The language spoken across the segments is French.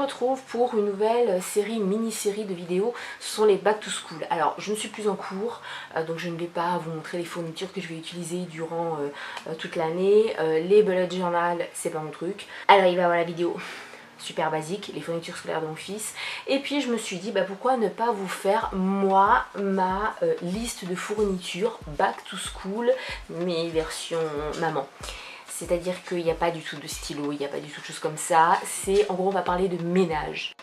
retrouve pour une nouvelle série, mini-série de vidéos. Ce sont les back to school. Alors je ne suis plus en cours, donc je ne vais pas vous montrer les fournitures que je vais utiliser durant toute l'année. Les bullet journal, c'est pas mon truc. Alors il va y avoir la vidéo super basique, les fournitures scolaires de mon fils. Et puis je me suis dit pourquoi ne pas vous faire moi ma liste de fournitures back to school, mes versions maman. C'est-à-dire qu'il n'y a pas du tout de stylo, il n'y a pas du tout de choses comme ça. C'est en gros on va parler de ménage.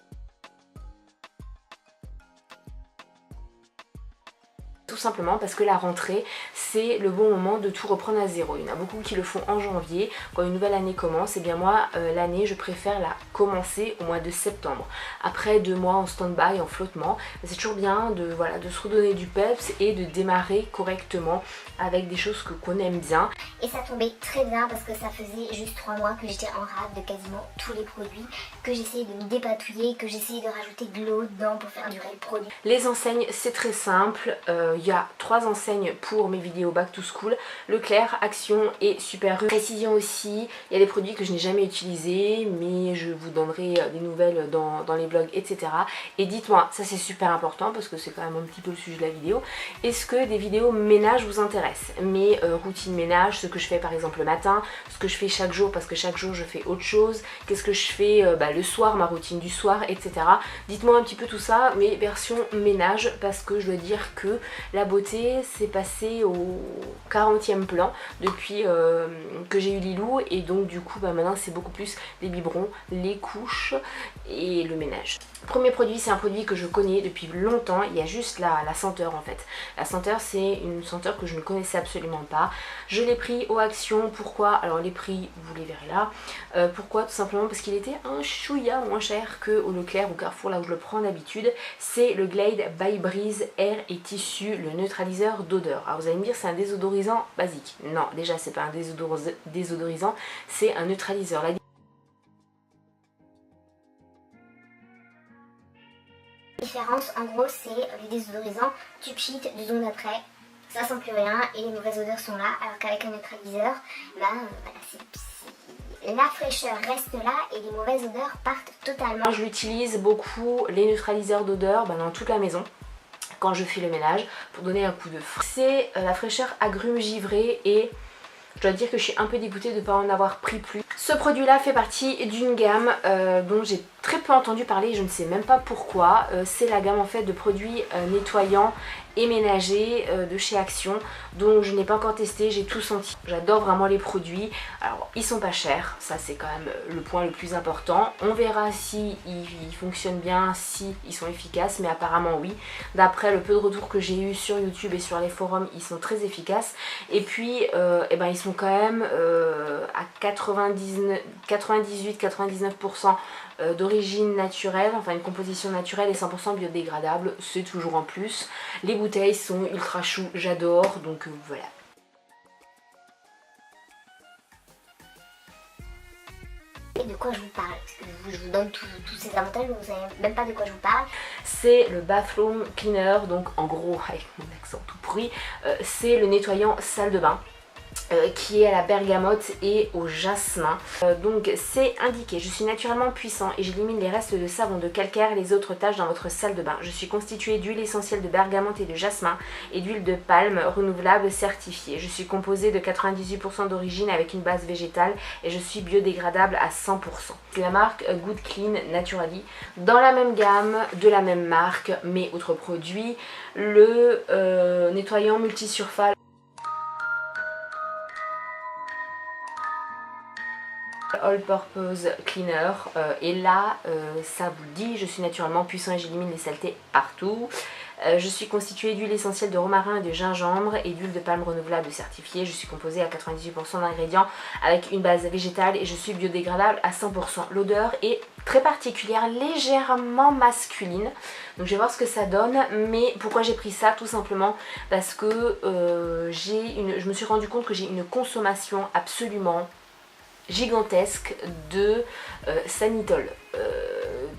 Tout simplement parce que la rentrée, c'est le bon moment de tout reprendre à zéro. Il y en a beaucoup qui le font en janvier, quand une nouvelle année commence. Et bien moi, l'année, je préfère la commencer au mois de septembre. Après 2 mois en stand-by, en flottement, c'est toujours bien de, voilà, de se redonner du peps et de démarrer correctement avec des choses qu'on aime bien. Et ça tombait très bien parce que ça faisait juste 3 mois que j'étais en rade de quasiment tous les produits, que j'essayais de me dépatouiller, que j'essayais de rajouter de l'eau dedans pour faire durer le produit. Les enseignes, c'est très simple. Il y a 3 enseignes pour mes vidéos back to school: Leclerc, Action et Super U. Précision aussi, il y a des produits que je n'ai jamais utilisés, mais je vous donnerai des nouvelles dans les vlogs, etc. Et dites-moi, ça c'est super important parce que c'est quand même un petit peu le sujet de la vidéo, est-ce que des vidéos ménage vous intéressent? Mes routines ménage, ce que je fais par exemple le matin, ce que je fais chaque jour parce que chaque jour je fais autre chose, qu'est-ce que je fais le soir, ma routine du soir, etc. Dites-moi un petit peu tout ça, mes versions ménage, parce que je dois dire que la beauté c'est passé au 40e plan depuis que j'ai eu Lilou, et donc du coup maintenant c'est beaucoup plus les biberons, les couches et le ménage. Premier produit, c'est un produit que je connais depuis longtemps, il y a juste la senteur en fait. La senteur, c'est une senteur que je ne connaissais absolument pas. Je l'ai pris au Action. Pourquoi? Alors les prix, vous les verrez là. Pourquoi? Tout simplement parce qu'il était un chouïa moins cher que au Leclerc ou Carrefour, là où je le prends d'habitude. C'est le Glade by Breeze Air et Tissu, le neutraliseur d'odeur. Alors vous allez me dire, c'est un désodorisant basique. Non, déjà c'est pas un désodorisant, c'est un neutraliseur. La différence en gros, c'est le désodorisant, tu pchites 2 secondes après, ça sent plus rien et les mauvaises odeurs sont là, alors qu'avec un neutraliseur, la fraîcheur reste là et les mauvaises odeurs partent totalement. Je l'utilise beaucoup, les neutraliseurs d'odeur, dans toute la maison quand je fais le ménage pour donner un coup de frais. C'est la fraîcheur agrumes givré, et je dois dire que je suis un peu dégoûtée de ne pas en avoir pris plus. Ce produit là fait partie d'une gamme dont j'ai très peu entendu parler, je ne sais même pas pourquoi. C'est la gamme en fait de produits nettoyants et ménagers de chez Action, donc je n'ai pas encore testé, j'ai tout senti. J'adore vraiment les produits. Alors ils sont pas chers, ça c'est quand même le point le plus important. On verra si ils fonctionnent bien, si ils sont efficaces, mais apparemment oui. D'après le peu de retours que j'ai eu sur YouTube et sur les forums, ils sont très efficaces. Et puis ils sont quand même à 98-99% d'origine naturelle, enfin une composition naturelle et 100% biodégradable, c'est toujours en plus. Les bouteilles sont ultra chou, j'adore, donc voilà. Et de quoi je vous parle? Parce que je vous donne tous ces avantages, mais vous savez même pas de quoi je vous parle. C'est le Bathroom Cleaner, donc en gros, avec mon accent tout pourri, c'est le nettoyant salle de bain. Qui est à la bergamote et au jasmin. Donc c'est indiqué: je suis naturellement puissant et j'élimine les restes de savon, de calcaire et les autres taches dans votre salle de bain. Je suis constitué d'huile essentielle de bergamote et de jasmin et d'huile de palme renouvelable certifiée. Je suis composé de 98% d'origine avec une base végétale et je suis biodégradable à 100%. C'est la marque Good Clean Naturally. Dans la même gamme, de la même marque, mais autres produits, le nettoyant multisurface All Purpose Cleaner, et là ça vous dit: je suis naturellement puissant et j'élimine les saletés partout. Je suis constituée d'huile essentielle de romarin et de gingembre et d'huile de palme renouvelable certifiée. Je suis composée à 98% d'ingrédients avec une base végétale et je suis biodégradable à 100%. L'odeur est très particulière, légèrement masculine, donc je vais voir ce que ça donne. Mais pourquoi j'ai pris ça? Tout simplement parce que je me suis rendu compte que j'ai une consommation absolument gigantesque de Sanitol.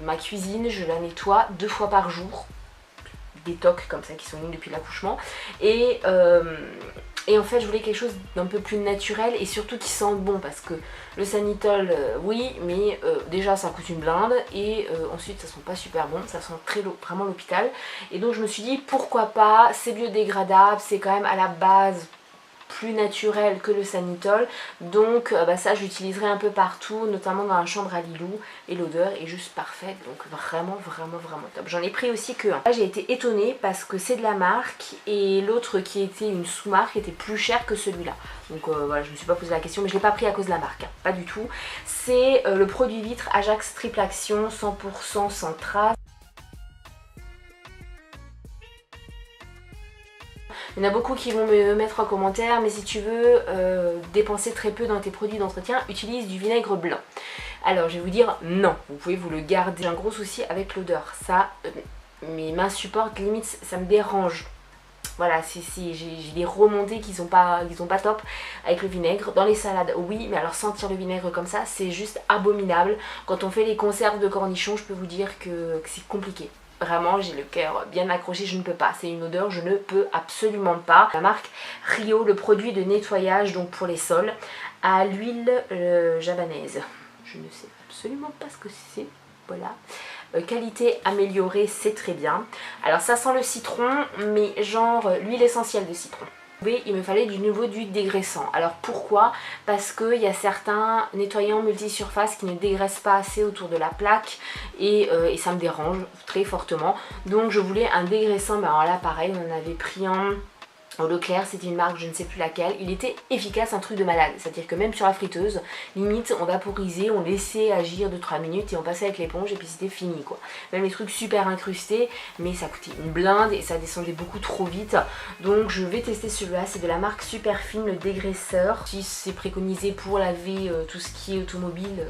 Ma cuisine, je la nettoie 2 fois par jour. des tocs comme ça qui sont mis depuis l'accouchement. Et en fait je voulais quelque chose d'un peu plus naturel et surtout qui sente bon, parce que le Sanitol oui, mais déjà ça coûte une blinde et ensuite ça sent pas super bon, ça sent vraiment l'hôpital. Et donc je me suis dit pourquoi pas, c'est biodégradable, c'est quand même à la base plus naturel que le Sanitol, donc ça j'utiliserai un peu partout, notamment dans la chambre à Lilou, et l'odeur est juste parfaite, donc vraiment top. J'en ai pris aussi que un. Là j'ai été étonnée parce que c'est de la marque et l'autre qui était une sous-marque était plus cher que celui-là, donc voilà, je me suis pas posé la question, mais je l'ai pas pris à cause de la marque, hein, pas du tout. C'est le produit vitre Ajax Triple Action 100% sans trace. Il y en a beaucoup qui vont me mettre en commentaire, mais si tu veux dépenser très peu dans tes produits d'entretien, utilise du vinaigre blanc. Alors je vais vous dire non, vous pouvez vous le garder. J'ai un gros souci avec l'odeur, ça, mes mains supportent, limite ça me dérange. Voilà, j'ai des remontées qui sont pas top avec le vinaigre. Dans les salades, oui, mais alors sentir le vinaigre comme ça, c'est juste abominable. Quand on fait les conserves de cornichons, je peux vous dire que c'est compliqué. Vraiment, j'ai le cœur bien accroché, je ne peux pas. C'est une odeur, je ne peux absolument pas. La marque Rio, le produit de nettoyage donc pour les sols, à l'huile javanaise. Je ne sais absolument pas ce que c'est. Voilà. Qualité améliorée, c'est très bien. Alors ça sent le citron, mais genre l'huile essentielle de citron. Il me fallait du nouveau du dégraissant. Alors pourquoi? Parce qu'il y a certains nettoyants multisurface qui ne dégraissent pas assez autour de la plaque et ça me dérange très fortement. Donc je voulais un dégraissant, mais alors là pareil, on en avait pris un au Leclerc, c'était une marque, je ne sais plus laquelle. Il était efficace, un truc de malade. C'est-à-dire que même sur la friteuse, limite on vaporisait, on laissait agir 2-3 minutes et on passait avec l'éponge et puis c'était fini quoi. Même les trucs super incrustés, mais ça coûtait une blinde et ça descendait beaucoup trop vite. Donc je vais tester celui-là, c'est de la marque Superfine, le dégraisseur. Si c'est préconisé pour laver tout ce qui est automobile,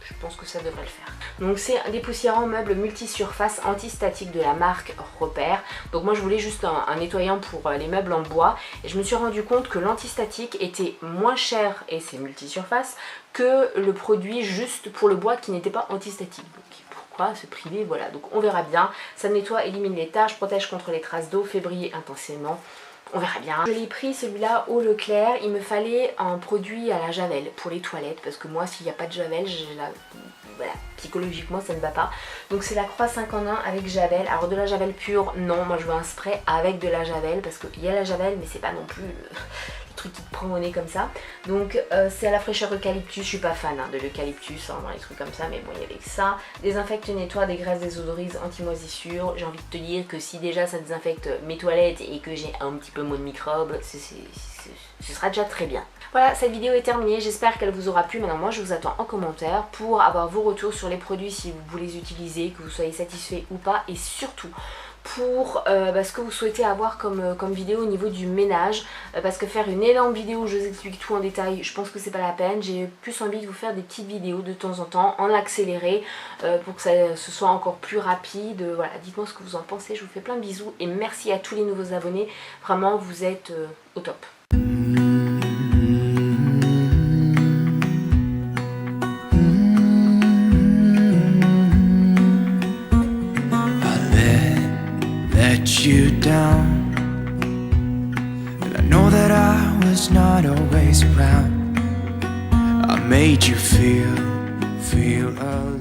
je pense que ça devrait le faire. Donc c'est un dépoussiérant meuble multisurface antistatique de la marque Repère. Donc moi je voulais juste un nettoyant pour les meubles en bois. Et je me suis rendu compte que l'antistatique était moins cher, et c'est multisurface, que le produit juste pour le bois qui n'était pas antistatique. Donc pourquoi se priver? Voilà, donc on verra bien. Ça nettoie, élimine les taches, protège contre les traces d'eau, fait briller intensément. On verra bien. Je l'ai pris celui-là au Leclerc. Il me fallait un produit à la javel pour les toilettes, parce que moi s'il n'y a pas de javel, voilà, psychologiquement ça ne va pas. Donc c'est la Croix 5 en 1 avec javel. Alors de la javel pure, non, moi je veux un spray avec de la javel, parce qu'il y a la javel mais c'est pas non plus le truc qui te prend au nez comme ça. Donc c'est à la fraîcheur eucalyptus. Je suis pas fan de l'eucalyptus dans les trucs comme ça, mais bon, il y avait que ça. Désinfecte, nettoie, dégraisse, désodorise, anti-moisissure. J'ai envie de te dire que si déjà ça désinfecte mes toilettes et que j'ai un petit peu moins de microbes, ce sera déjà très bien. Voilà, cette vidéo est terminée, j'espère qu'elle vous aura plu. Maintenant moi je vous attends en commentaire pour avoir vos retours sur les produits, si vous les utilisez, que vous soyez satisfait ou pas, et surtout pour ce que vous souhaitez avoir comme vidéo au niveau du ménage, parce que faire une énorme vidéo où je vous explique tout en détail, je pense que c'est pas la peine. J'ai plus envie de vous faire des petites vidéos de temps en temps en accéléré pour que ce soit encore plus rapide. Voilà, dites-moi ce que vous en pensez, je vous fais plein de bisous et merci à tous les nouveaux abonnés, vraiment vous êtes au top. You down, and I know that I was not always around. I made you feel alive.